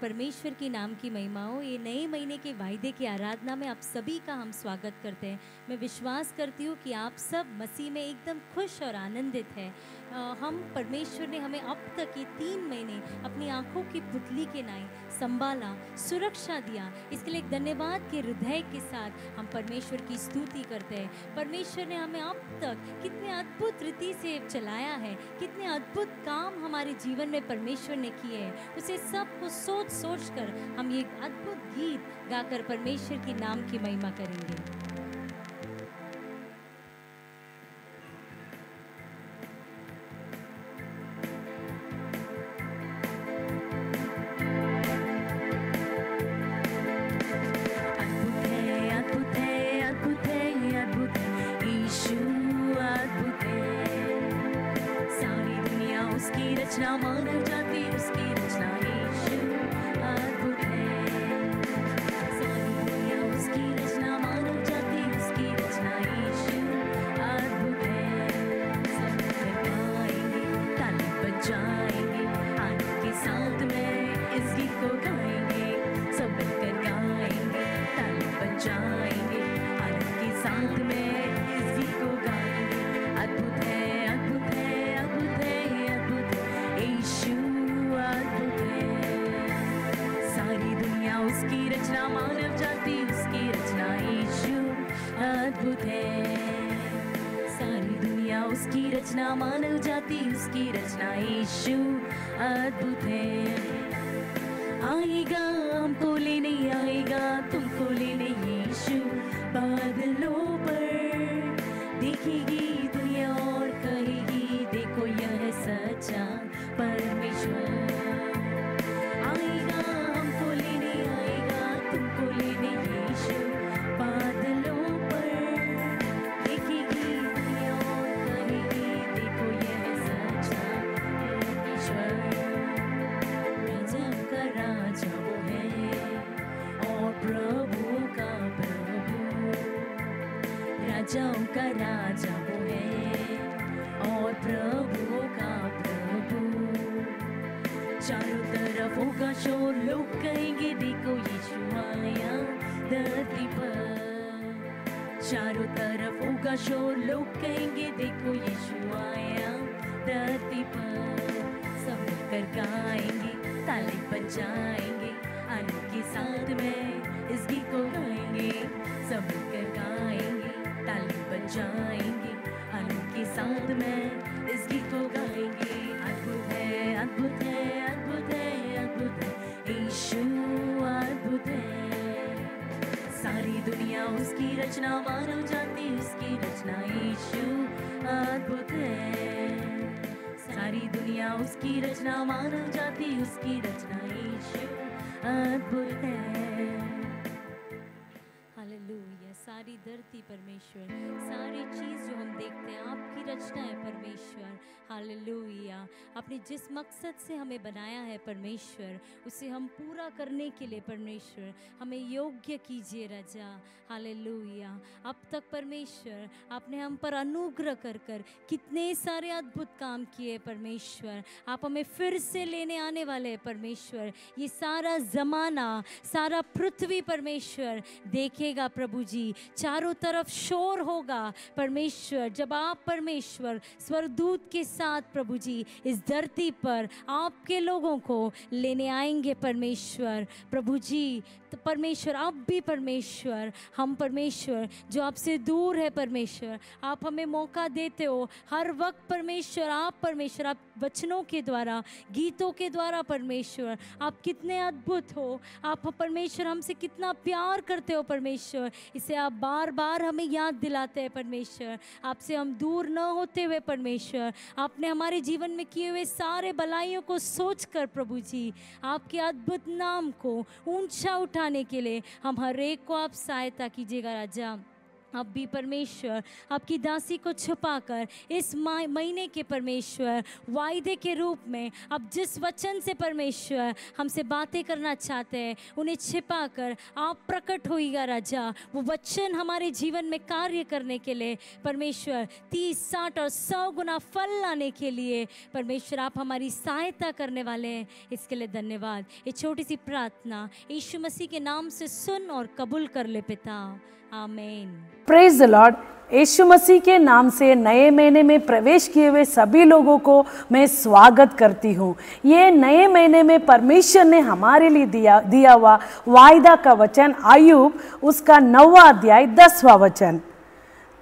परमेश्वर के नाम की महिमा हो। ये नए महीने के वायदे की आराधना में आप सभी का हम स्वागत करते हैं। मैं विश्वास करती हूँ कि आप सब मसीह में एकदम खुश और आनंदित हैं। हम परमेश्वर ने हमें अब तक ये 3 महीने अपनी आंखों की पुतली के नाई संभाला, सुरक्षा दिया। इसके लिए एक धन्यवाद के हृदय के साथ हम परमेश्वर की स्तुति करते हैं। परमेश्वर ने हमें अब तक कितने अद्भुत रीति से चलाया है, कितने अद्भुत काम हमारे जीवन में परमेश्वर ने किए हैं। उसे सब को सोच सोच कर हम ये अद्भुत गीत गाकर परमेश्वर के नाम की महिमा करेंगे। रचना मानव जाति उसकी रचना यीशु अद्भुत है। सारी दुनिया उसकी रचना मानव जाति उसकी रचना यीशु अद्भुत है। सब कर पाएंगे, ताली बजाएंगे, आनंद के साथ में इस गीत को गाएंगे। सब कर गाएंगे, ताली बजाएंगे, आनंद के साथ में इस गीत को गाएंगे। अद्भुत है, अद्भुत है, अद्भुत है, यीशु अद्भुत है। सारी दुनिया उसकी रचना मानव जाति उसकी रचना यीशु अद्भुत है। सारी दुनिया उसकी रचना मानव जाति उसकी रचना यीशु अद्भुत है। आएगा हमको लेने, आएगा तुमको लेने यीशु बादलों पर। देखेगी दुनिया और कहेगी देखो यह सच्चा परमेश्वर। आएगा हमको लेने, आएगा तुमको लेने यीशु बादलों पर। देखेगी दुनिया और कहेगी देखो यह सच्चा परमेश्वर। राजाओं का राजा वो है और प्रभु का प्रभु। राजाओं का राजा वो है और प्रभु का प्रभु। चारों तरफ होगा शोर, लोग कहेंगे देखो यीशु आया धरती पर। चारों तरफ होगा शोर, लोग कहेंगे देखो यीशु आया धरती पर। सब मिलकर गाएंगे, ताली बजाएंगे, आनंद के साथ में इस गीत को गाएंगे। सब मिलकर गाएंगे, ताली बजाएंगे, आनंद के साथ में इस गीत को गाएंगे। अद्भुत है, अद्भुत है, अद्भुत है, अद्भुत है, यीशु अद्भुत है। सारी दुनिया उसकी रचना मानव जाति उसकी रचना यीशु अद्भुत है। सारी दुनिया उसकी रचना मानव जाति उसकी रचना यीशु अद्भुत है। हालेलुया। सारी धरती परमेश्वर, सारी चीज़ जो हम देखते हैं आपकी रचना है परमेश्वर। हालेलुया। आपने जिस मकसद से हमें बनाया है परमेश्वर, उसे हम पूरा करने के लिए परमेश्वर हमें योग्य कीजिए राजा। हालेलुया। अब तक परमेश्वर आपने हम पर अनुग्रह कर कर कितने सारे अद्भुत काम किए परमेश्वर। आप हमें फिर से लेने आने वाले हैं परमेश्वर। ये सारा ज़माना, सारा पृथ्वी परमेश्वर देखेगा प्रभु जी। चारों तरफ शोर होगा परमेश्वर जब आप परमेश्वर स्वर्गदूत के साथ प्रभु जी इस धरती पर आपके लोगों को लेने आएंगे परमेश्वर। प्रभु जी तो परमेश्वर अब भी परमेश्वर हम परमेश्वर जो आपसे दूर है परमेश्वर, आप हमें मौका देते हो हर वक्त परमेश्वर। आप परमेश्वर आप वचनों के द्वारा, गीतों के द्वारा परमेश्वर आप कितने अद्भुत हो। आप परमेश्वर हमसे कितना प्यार करते हो परमेश्वर, इसे आप बार बार हमें याद दिलाते हैं परमेश्वर। आपसे हम दूर न होते हुए परमेश्वर आपने हमारे जीवन में किए हुए सारे भलाइयों को सोचकर प्रभु जी आपके अद्भुत नाम को ऊंचा उठाने के लिए हम हर एक को आप सहायता कीजिएगा राजा। अब भी परमेश्वर आपकी दासी को छुपाकर इस महीने के परमेश्वर वायदे के रूप में अब जिस वचन से परमेश्वर हमसे बातें करना चाहते हैं उन्हें छिपाकर आप प्रकट होइएगा राजा। वो वचन हमारे जीवन में कार्य करने के लिए परमेश्वर 30, 60 और 100 गुना फल लाने के लिए परमेश्वर आप हमारी सहायता करने वाले हैं। इसके लिए धन्यवाद। ये छोटी सी प्रार्थना यीशु मसीह के नाम से सुन और कबूल कर ले पिता, आमीन। Praise the lord. Yeshu Masih के नाम से नए महीने में प्रवेश किए हुए सभी लोगों को मैं स्वागत करती हूँ। ये नए महीने में परमेश्वर ने हमारे लिए दिया हुआ वायदा का वचन अय्यूब उसका 9वां अध्याय 10वां वचन।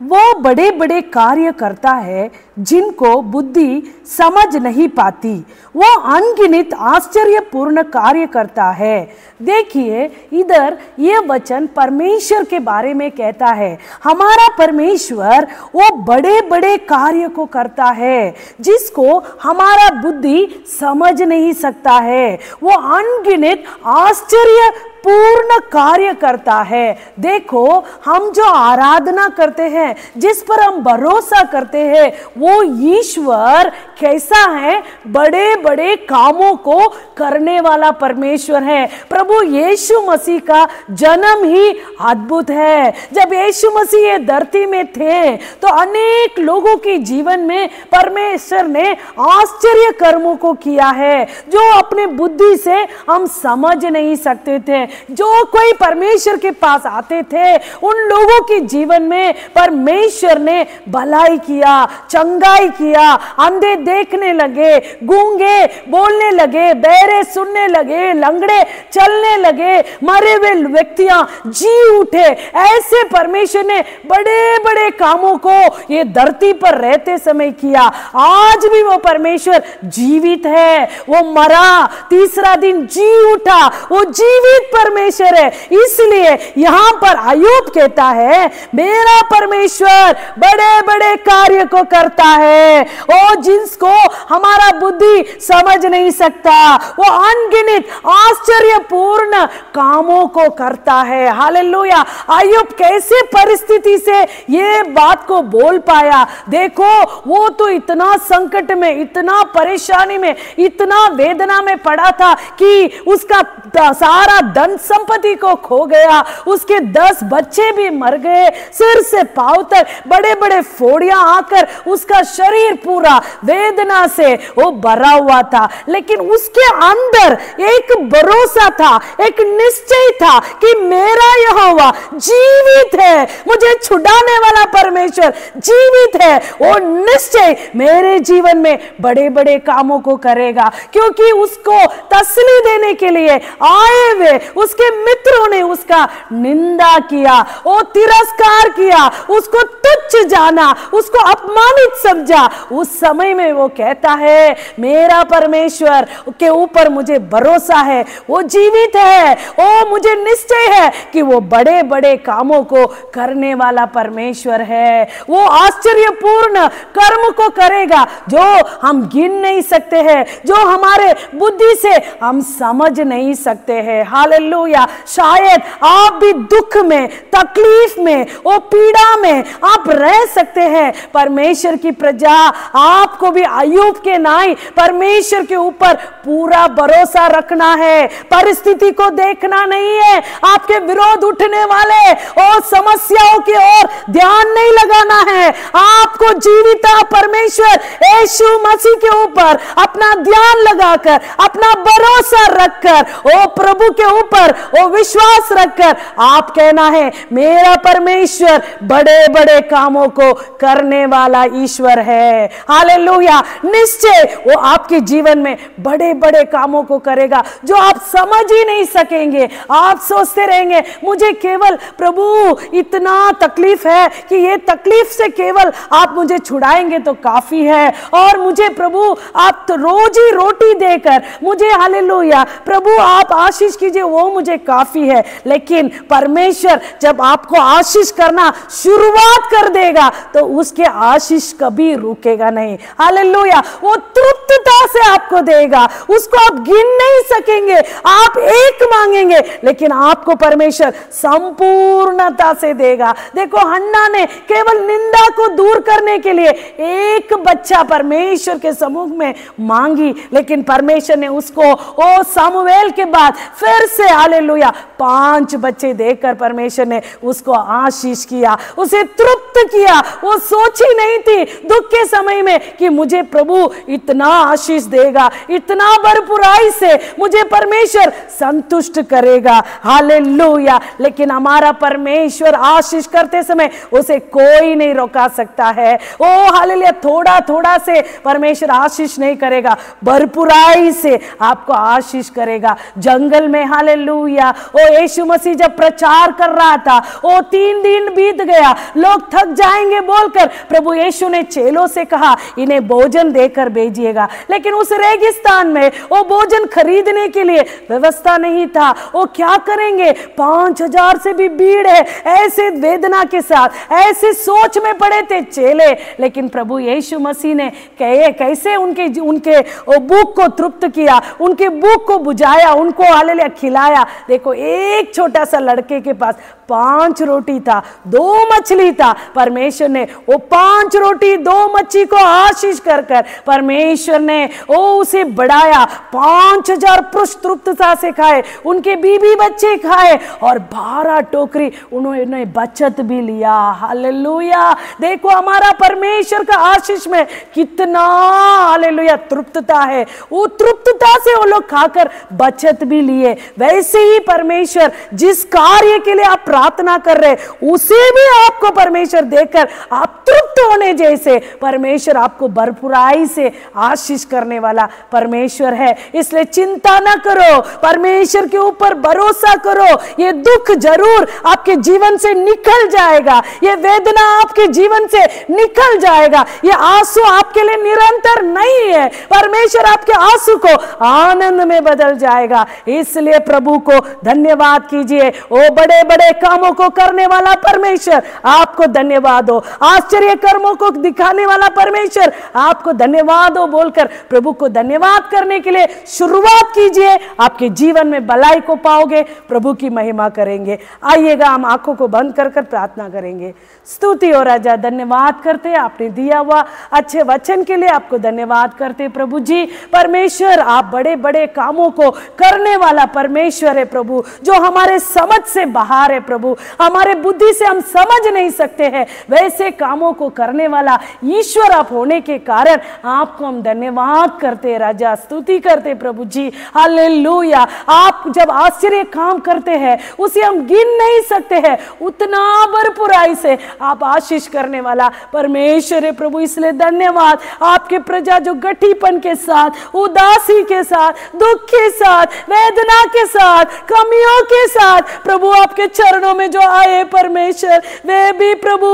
वो बड़े बड़े कार्य करता है जिनको बुद्धि समझ नहीं पाती। वो अनगिनत आश्चर्यपूर्ण कार्य करता है। देखिए इधर ये वचन परमेश्वर के बारे में कहता है। हमारा परमेश्वर वो बड़े बड़े कार्य को करता है जिसको हमारा बुद्धि समझ नहीं सकता है। वो अनगिनत आश्चर्य पूर्ण कार्य करता है। देखो हम जो आराधना करते हैं, जिस पर हम भरोसा करते हैं, वो ईश्वर कैसा है? बड़े बड़े कामों को करने वाला परमेश्वर है। प्रभु यीशु मसीह का जन्म ही अद्भुत है। जब यीशु मसीह ये धरती में थे तो अनेक लोगों के जीवन में परमेश्वर ने आश्चर्य कर्मों को किया है जो अपने बुद्धि से हम समझ नहीं सकते थे। जो कोई परमेश्वर के पास आते थे उन लोगों के जीवन में परमेश्वर ने भलाई किया, चंगाई किया, अंधे देखने लगे, गूंगे बोलने लगे, बहरे सुनने लगे, लंगड़े चलने लगे, मरे हुए व्यक्तियां जी उठे। ऐसे परमेश्वर ने बड़े बड़े कामों को ये धरती पर रहते समय किया। आज भी वो परमेश्वर जीवित है। वो मरा, तीसरा दिन जी उठा, वो जीवित परमेश्वर है। इसलिए यहां पर अय्यूब कहता है मेरा परमेश्वर बड़े बड़े कार्य को करता है और जिसको हमारा बुद्धि समझ नहीं सकता। वो अनगिनत आश्चर्यपूर्ण कामों को करता है। हालेलुया। अय्यूब कैसे परिस्थिति से ये बात को बोल पाया? देखो वो तो इतना संकट में, इतना परेशानी में, इतना वेदना में पड़ा था कि उसका सारा धन संपत्ति को खो गया, उसके 10 बच्चे भी मर गए, सिर से पांव तक बड़े बड़े फोड़ियां आकर उसका शरीर पूरा वेदना से वो भरा हुआ था। लेकिन उसके अंदर एक भरोसा था, एक निश्चय था कि मेरा यहोवा जीवित है, मुझे छुड़ाने वाला परमेश्वर जीवित है। वो निश्चय मेरे जीवन में बड़े बड़े कामों को करेगा, क्योंकि उसको तसल्ली देने के लिए आए हुए उसके मित्रों ने उसका निंदा किया, वो तिरस्कार किया, उसको तुच्छ जाना, उसको अपमानित समझा। उस समय में वो कहता है मेरा परमेश्वर के ऊपर मुझे भरोसा है, वो जीवित है, वो मुझे निश्चय है कि वो बड़े बड़े कामों को करने वाला परमेश्वर है। वो आश्चर्यपूर्ण कर्म को करेगा जो हम गिन नहीं सकते हैं, जो हमारे बुद्धि से हम समझ नहीं सकते हैं। हालेलुया। शायद आप भी दुख में, तकलीफ में, वो पीड़ा में आप रह सकते हैं। परमेश्वर की प्रजा, आपको भी अय्यूब के नाई परमेश्वर के ऊपर पूरा भरोसा रखना है। परिस्थिति को देखना नहीं है, आपके विरोध उठने वाले और समस्याओं की ओर ध्यान नहीं लगाना है। आपको जीविता परमेश्वर यीशु मसीह के ऊपर अपना ध्यान लगाकर, अपना भरोसा रखकर, ओ प्रभु के ऊपर वो विश्वास रखकर आप कहना है मेरा परमेश्वर बड़े बड़े कामों को करने वाला ईश्वर है। हालेलुया। निश्चय वो आपके जीवन में बड़े बड़े कामों को करेगा जो आप समझ ही नहीं सकेंगे। आप सोचते रहेंगे मुझे केवल प्रभु इतना तकलीफ है कि ये तकलीफ से केवल आप मुझे छुड़ाएंगे तो काफी है, और मुझे प्रभु आप तो रोज ही रोटी देकर मुझे, हालेलुया प्रभु आप आशीष कीजिए, वो मुझे काफी है। लेकिन परमेश्वर जब आपको आशीष करना शुरुआत कर देगा तो उसके आशीष कभी रुकेगा नहीं। हालेलुया। वो तृप्तता से आपको देगा, उसको आप गिन नहीं सकेंगे। आप एक मांगेंगे लेकिन आपको परमेश्वर संपूर्णता से देगा। देखो हन्ना ने केवल निंदा को दूर करने के लिए एक बच्चा परमेश्वर के सम्मुख में मांगी, लेकिन परमेश्वर ने उसको ओ सामुएल के बाद फिर से हालेलुया 5 बच्चे देकर परमेश्वर ने उसको आशीष किया, उसे तृप्त किया। वो सोची नहीं थी दुख के समय में कि मुझे प्रभु इतना आशीष देगा, इतना भरपूराई से मुझे परमेश्वर संतुष्ट करेगा। हालेलुया। लेकिन हमारा परमेश्वर आशीष करते समय उसे कोई नहीं रोका सकता है। ओ हालेलुया, थोड़ा थोड़ा से परमेश्वर आशीष नहीं करेगा, भरपूराई से आपको आशीष करेगा। जंगल में हालेलुया ओ यीशु मसीह जब प्रचार कर रहा था, ओ 3 दिन बीत गया, लोग थक जाएंगे बोलकर प्रभु यीशु ने चेलों से कहा इन्हें भोजन देकर भेजिएगा। लेकिन उस रेगिस्तान में वो भोजन खरीदने के लिए व्यवस्था नहीं था। वो क्या करेंगे? 5000 से भी भीड़ है, ऐसे वेदना के साथ ऐसे सोच में पड़े थे चेले। लेकिन प्रभु यीशु मसीह ने कैसे उनके भूख को तृप्त किया, उनके भूख को बुझाया, उनको हालेलुया खिलाया। देखो, एक छोटा सा लड़के के पास 5 रोटी था, 2 मछली था। परमेश्वर ने वो 5 रोटी 2 मच्छी को आशीष कर कर परमेश्वर ने वो उसे बढ़ाया। 5000 पुरुष तृप्तता से खाए, उनके बीबी बच्चे खाए और 12 टोकरी उन्होंने बचत भी लिया। हालेलुया। देखो हमारा परमेश्वर का आशीष में कितना हालेलुया तृप्तता है। वो तृप्तता से वो लोग खाकर बचत भी लिए। वैसे ही परमेश्वर जिस कार्य के लिए आप प्रार्थना कर रहे उसे भी आपको परमेश्वर देकर आप तृप्त होने जैसे परमेश्वर आपको भरपूराई से आशीष करने वाला परमेश्वर है। इसलिए चिंता ना करो, परमेश्वर के ऊपर भरोसा करो। ये दुख जरूर आपके जीवन से निकल जाएगा, ये वेदना आपके जीवन से निकल जाएगा, ये आंसू आपके लिए निरंतर नहीं है। परमेश्वर आपके आंसू को आनंद में बदल जाएगा। इसलिए प्रभु को धन्यवाद कीजिए। ओ बड़े बड़े कामों को करने वाला परमेश्वर आपको धन्यवाद हो, आश्चर्य कर्मों को दिखाने वाला परमेश्वर आपको धन्यवाद हो बोलकर प्रभु को धन्यवाद करने के लिए शुरुआत कीजिए। आपके जीवन में भलाई को पाओगे, प्रभु की महिमा करेंगे। आइएगा हम आंखों को बंद कर कर प्रार्थना करेंगे। स्तुति हो राजा, धन्यवाद करते हैं आपने दिया हुआ अच्छे वचन के लिए, आपको धन्यवाद करते प्रभु जी। परमेश्वर आप बड़े बड़े कामों को करने वाला परमेश्वर है प्रभु, जो हमारे समझ से बाहर है प्रभु, हमारे बुद्धि से हम समझ नहीं सकते हैं। वैसे कामों को करने वाला ईश्वर आप होने के कारण आपको हम धन्यवाद करते राजा, स्तुति करते प्रभु जी। हालेलुया। आप जब आश्चर्य काम करते हैं उसे हम गिन नहीं सकते हैं, उतना भरपूराई से आप आशीष करने वाला परमेश्वर है प्रभु। इसलिए धन्यवाद। आपके प्रजा जो गठीपन के साथ, उदासी के साथ, दुख के साथ, वेदना के साथ, कमियों के साथ प्रभु आपके चरणों में जो आए परमेश्वर, वे भी प्रभु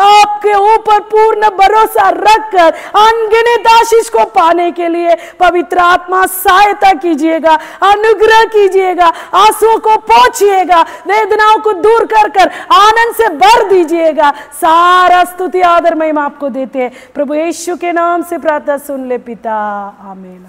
आपके ऊपर पूर्ण भरोसा रखकर अनगिनत आशीष को पाने के लिए पवित्र आत्मा सहायता कीजिएगा, अनुग्रह कीजिएगा, आंसुओं को पोंछिएगा, वेदनाओं को दूर कर कर आनंद से भर दीजिएगा। सारा स्तुति आदर महिमा आपको देते हैं प्रभु यीशु के नाम से प्रार्थना सुन ले पिता, आमीन।